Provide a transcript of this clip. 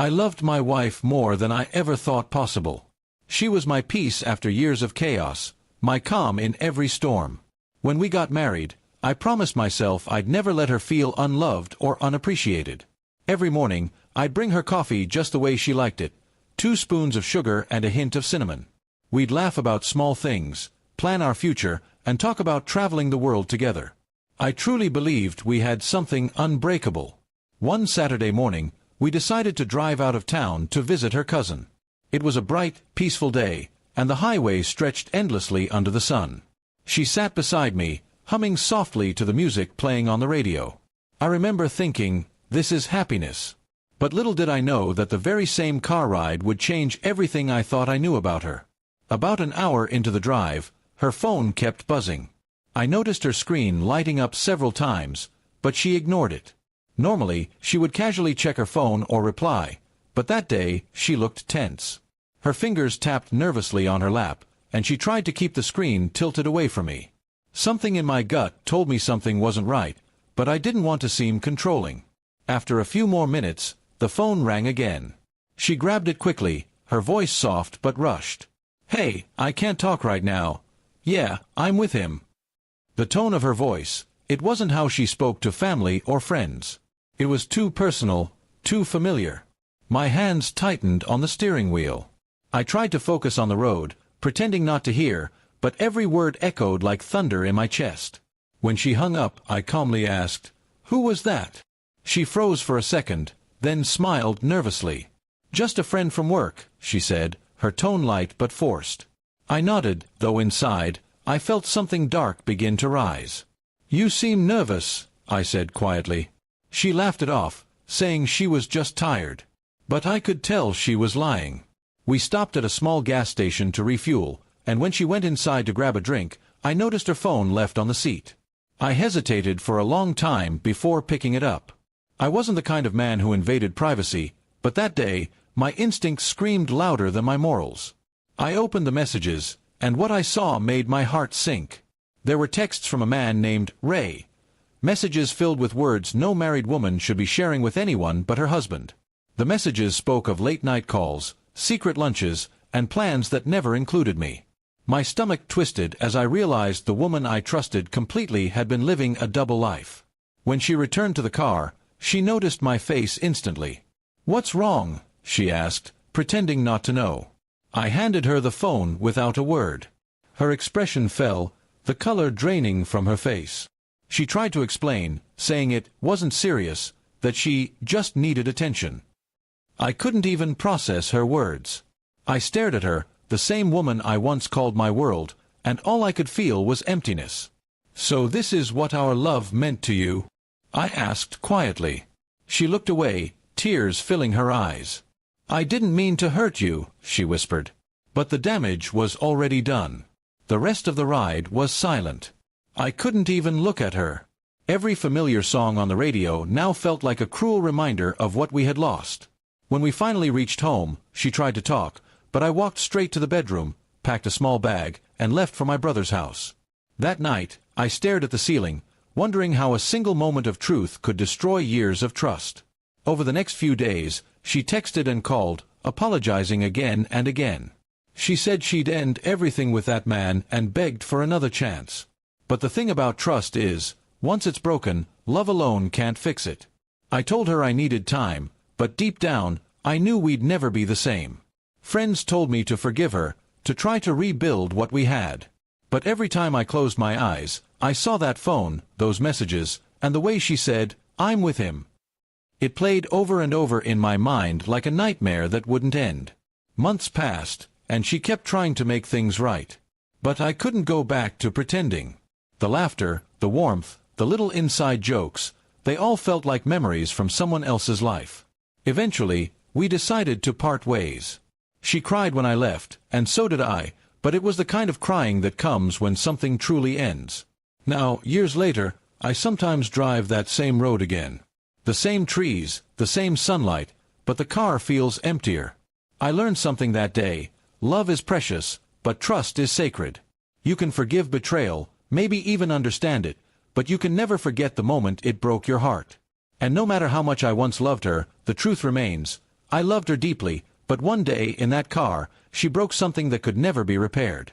I loved my wife more than I ever thought possible. She was my peace after years of chaos, my calm in every storm. When we got married, I promised myself I'd never let her feel unloved or unappreciated. Every morning, I'd bring her coffee just the way she liked it, 2 spoons of sugar and a hint of cinnamon. We'd laugh about small things, plan our future, and talk about traveling the world together. I truly believed we had something unbreakable. One Saturday morning, we decided to drive out of town to visit her cousin. It was a bright, peaceful day, and the highway stretched endlessly under the sun. She sat beside me, humming softly to the music playing on the radio. I remember thinking, this is happiness. But little did I know that the very same car ride would change everything I thought I knew about her. About an hour into the drive, her phone kept buzzing. I noticed her screen lighting up several times, but she ignored it. Normally, she would casually check her phone or reply, but that day, she looked tense. Her fingers tapped nervously on her lap, and she tried to keep the screen tilted away from me. Something in my gut told me something wasn't right, but I didn't want to seem controlling. After a few more minutes, the phone rang again. She grabbed it quickly, her voice soft but rushed. "Hey, I can't talk right now. Yeah, I'm with him." The tone of her voice, it wasn't how she spoke to family or friends. It was too personal, too familiar. My hands tightened on the steering wheel. I tried to focus on the road, pretending not to hear, but every word echoed like thunder in my chest. When she hung up, I calmly asked, "Who was that?" She froze for a second, then smiled nervously. "Just a friend from work," she said, her tone light but forced. I nodded, though inside, I felt something dark begin to rise. "You seem nervous," I said quietly. She laughed it off, saying she was just tired. But I could tell she was lying. We stopped at a small gas station to refuel, and when she went inside to grab a drink, I noticed her phone left on the seat. I hesitated for a long time before picking it up. I wasn't the kind of man who invaded privacy, but that day, my instincts screamed louder than my morals. I opened the messages, and what I saw made my heart sink. There were texts from a man named Ray. Messages filled with words no married woman should be sharing with anyone but her husband. The messages spoke of late-night calls, secret lunches, and plans that never included me. My stomach twisted as I realized the woman I trusted completely had been living a double life. When she returned to the car, she noticed my face instantly. "What's wrong?" she asked, pretending not to know. I handed her the phone without a word. Her expression fell, the color draining from her face. She tried to explain, saying it wasn't serious, that she just needed attention. I couldn't even process her words. I stared at her, the same woman I once called my world, and all I could feel was emptiness. "So this is what our love meant to you?" I asked quietly. She looked away, tears filling her eyes. "I didn't mean to hurt you," she whispered. But the damage was already done. The rest of the ride was silent. I couldn't even look at her. Every familiar song on the radio now felt like a cruel reminder of what we had lost. When we finally reached home, she tried to talk, but I walked straight to the bedroom, packed a small bag, and left for my brother's house. That night, I stared at the ceiling, wondering how a single moment of truth could destroy years of trust. Over the next few days, she texted and called, apologizing again and again. She said she'd end everything with that man and begged for another chance. But the thing about trust is, once it's broken, love alone can't fix it. I told her I needed time, but deep down, I knew we'd never be the same. Friends told me to forgive her, to try to rebuild what we had. But every time I closed my eyes, I saw that phone, those messages, and the way she said, "I'm with him." It played over and over in my mind like a nightmare that wouldn't end. Months passed, and she kept trying to make things right. But I couldn't go back to pretending. The laughter, the warmth, the little inside jokes, they all felt like memories from someone else's life. Eventually, we decided to part ways. She cried when I left, and so did I, but it was the kind of crying that comes when something truly ends. Now, years later, I sometimes drive that same road again. The same trees, the same sunlight, but the car feels emptier. I learned something that day. Love is precious, but trust is sacred. You can forgive betrayal, maybe even understand it, but you can never forget the moment it broke your heart. And no matter how much I once loved her, the truth remains, I loved her deeply, but one day, in that car, she broke something that could never be repaired.